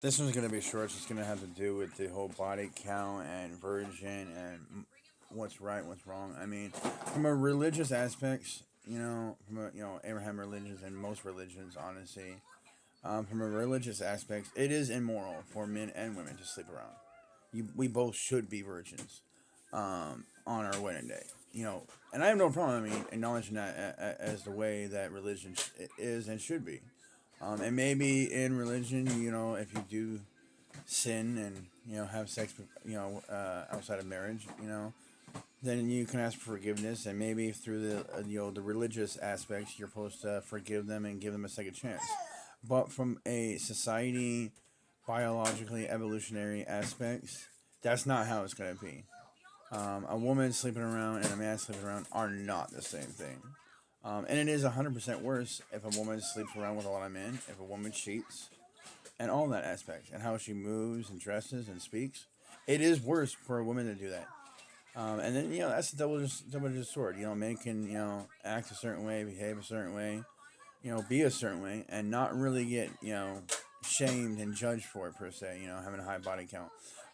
This one's gonna be short. It's just gonna have to do with the whole body count and virgin and what's right, what's wrong. I mean, from a religious aspects, from Abraham religions and most religions, honestly, from a religious aspects, it is immoral for men and women to sleep around. We both should be virgins, on our wedding day. And I have no problem. I mean, acknowledging that as the way that religion is and should be. And maybe in religion, if you do sin and have sex, outside of marriage, then you can ask for forgiveness, and maybe through the the religious aspects, you're supposed to forgive them and give them a second chance. But from a society, biologically evolutionary aspects, that's not how it's gonna be. A woman sleeping around and a man sleeping around are not the same thing. And it is 100% worse if a woman sleeps around with a lot of men, if a woman cheats, and all that aspect, and how she moves and dresses and speaks. It is worse for a woman to do that. And then that's a double-edged sword. Men can act a certain way, behave a certain way, be a certain way, and not really get shamed and judged for it per se. Having a high body count.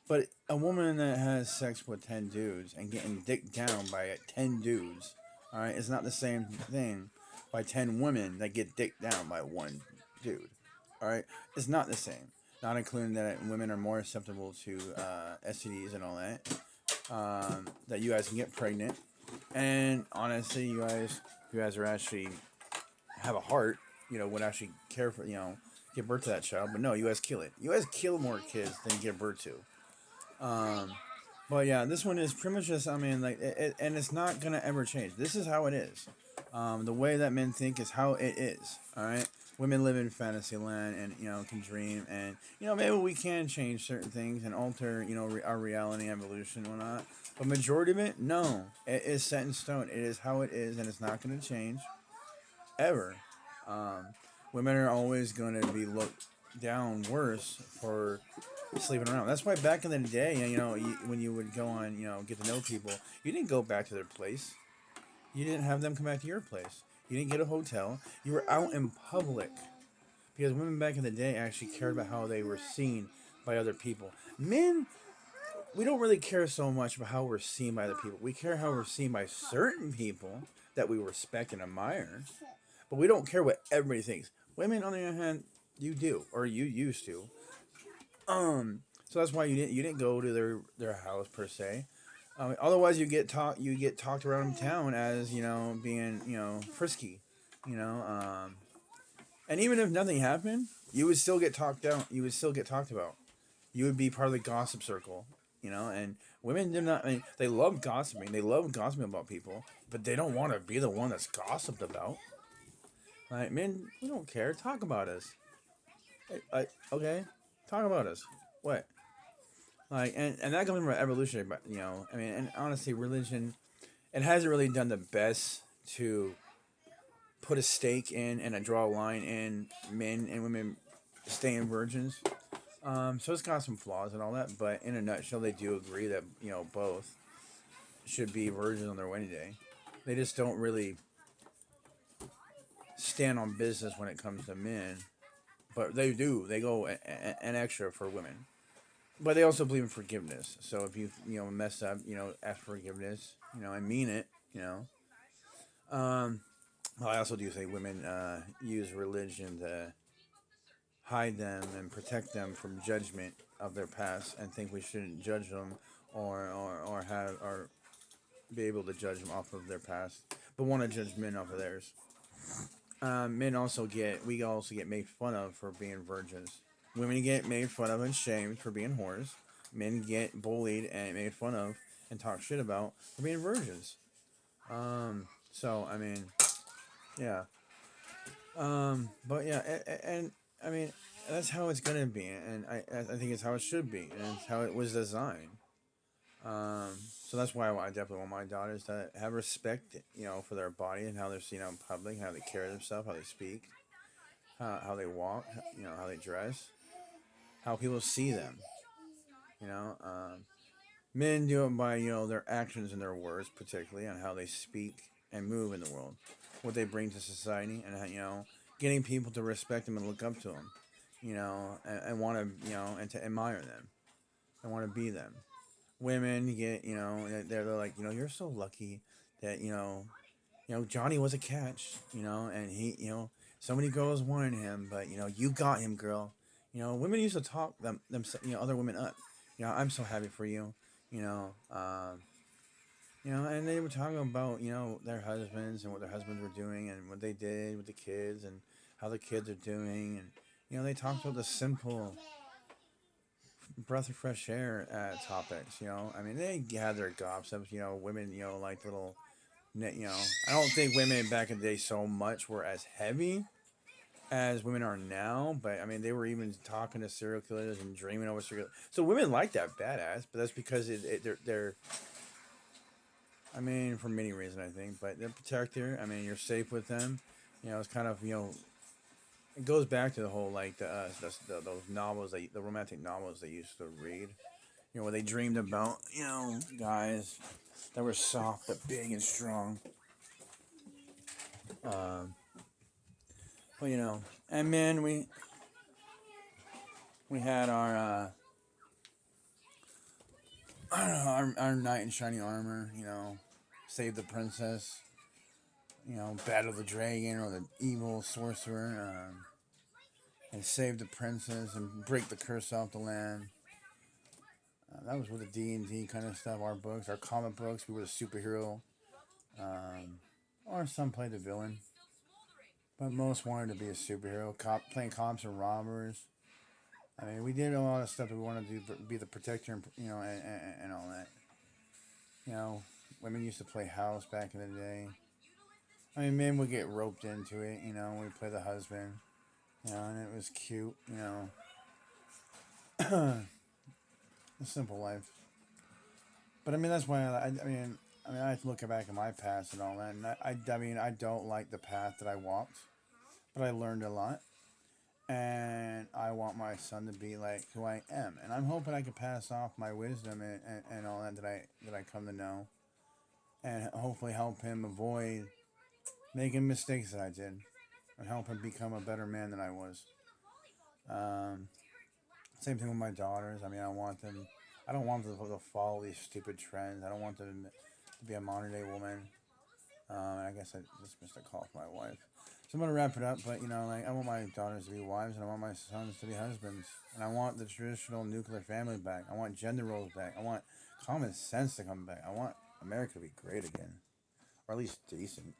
But a woman that has sex with 10 dudes and getting dicked down by 10 dudes, all right, is not the same thing by 10 women that get dicked down by one dude. All right, it's not the same. Not including that women are more susceptible to STDs and all that. That you guys can get pregnant, and honestly, you guys are actually have a heart. Would actually care for give birth to that child. But no, you guys kill it. You guys kill more kids than you give birth to. Um, but yeah, this one is pretty much just. I mean, like, and it's not gonna ever change. This is how it is. The way that men think is how it is. All right. Women live in fantasy land and can dream, and maybe we can change certain things and alter our reality, evolution, and whatnot. But majority of it, no, it is set in stone. It is how it is, and it's not going to change ever. Um, Women are always going to be looked down worse for sleeping around. That's why back in the day, when you would go on, get to know people, you didn't go back to their place. You didn't have them come back to your place. You didn't get a hotel. You were out in public. Because women back in the day actually cared about how they were seen by other people. Men, we don't really care so much about how we're seen by other people. We care how we're seen by certain people that we respect and admire. But we don't care what everybody thinks. Women, on the other hand, you do, or you used to. So that's why you didn't go to their house per se. Otherwise, you get talked around in town as being frisky, you know. And even if nothing happened, you would still get talked down. You would still get talked about. You would be part of the gossip circle, And women do not. I mean, they love gossiping. They love gossiping about people, but they don't want to be the one that's gossiped about. Like, men, we don't care. Talk about us. Okay, talk about us. What? Like, and that comes from evolutionary, but I mean, and honestly, religion, it hasn't really done the best to put a stake in and a draw a line in men and women staying virgins. So it's got some flaws and all that, but in a nutshell, they do agree that both should be virgins on their wedding day. They just don't really stand on business when it comes to men, but they do. They go an extra for women, but they also believe in forgiveness. So if you mess up, ask for forgiveness, and mean it. Um, well, I also do say women use religion to hide them and protect them from judgment of their past, and think we shouldn't judge them or have or be able to judge them off of their past, but want to judge men off of theirs. Men also get made fun of for being virgins. Women get made fun of and shamed for being whores. Men get bullied and made fun of and talked shit about for being virgins. So I mean, yeah. But yeah, and I mean that's how it's gonna be, and I think it's how it should be, and it's how it was designed. So that's why I definitely want my daughters to have respect, for their body and how they're seen out in public, how they carry themselves, how they speak, how they walk, how they dress, how people see them. You know, Men do it by their actions and their words, particularly on how they speak and move in the world, what they bring to society, and how, getting people to respect them and look up to them. and want to, and to admire them. I want to be them. Women get, they're like, you're so lucky that, Johnny was a catch, and he, so many girls wanted him, but, you got him, girl. Women used to talk them, other women up. I'm so happy for you, you know, um, and they were talking about, their husbands and what their husbands were doing and what they did with the kids and how the kids are doing. And, they talked about the simple breath of fresh air topics, I mean, they had their gossips, women, like little, I don't think women back in the day so much were as heavy as women are now, but I mean, they were even talking to serial killers and dreaming of a serial. So women like that badass, but that's because they're I mean, for many reasons, I think, but they're protector. I mean, you're safe with them. It's kind of, it goes back to the whole like those novels, the romantic novels they used to read. Where they dreamed about, guys that were soft but big and strong. Um, but and man, we had our I don't know, our knight in shining armor. Save the princess. Battle the dragon or the evil sorcerer. And save the princess and break the curse off the land. That was with the D&D kind of stuff. Our books, our comic books, we were the superhero. Or some played the villain. But most wanted to be a superhero, playing cops and robbers. I mean, we did a lot of stuff that we wanted to do, be the protector, and all that. Women used to play house back in the day. I mean, men would get roped into it, we play the husband, and it was cute, a simple life. But I mean, that's why I look back at my past and all that, and I mean, I don't like the path that I walked, but I learned a lot, and I want my son to be like who I am, and I'm hoping I can pass off my wisdom and all that I come to know, and hopefully help him avoid making mistakes that I did, and help him become a better man than I was. Um, Same thing with my daughters. I mean, I want them. I don't want them to follow these stupid trends. I don't want them to be a modern day woman. I guess I just missed a call from my wife. So I'm gonna wrap it up. But like I want my daughters to be wives, and I want my sons to be husbands, and I want the traditional nuclear family back. I want gender roles back. I want common sense to come back. I want America to be great again, or at least decent.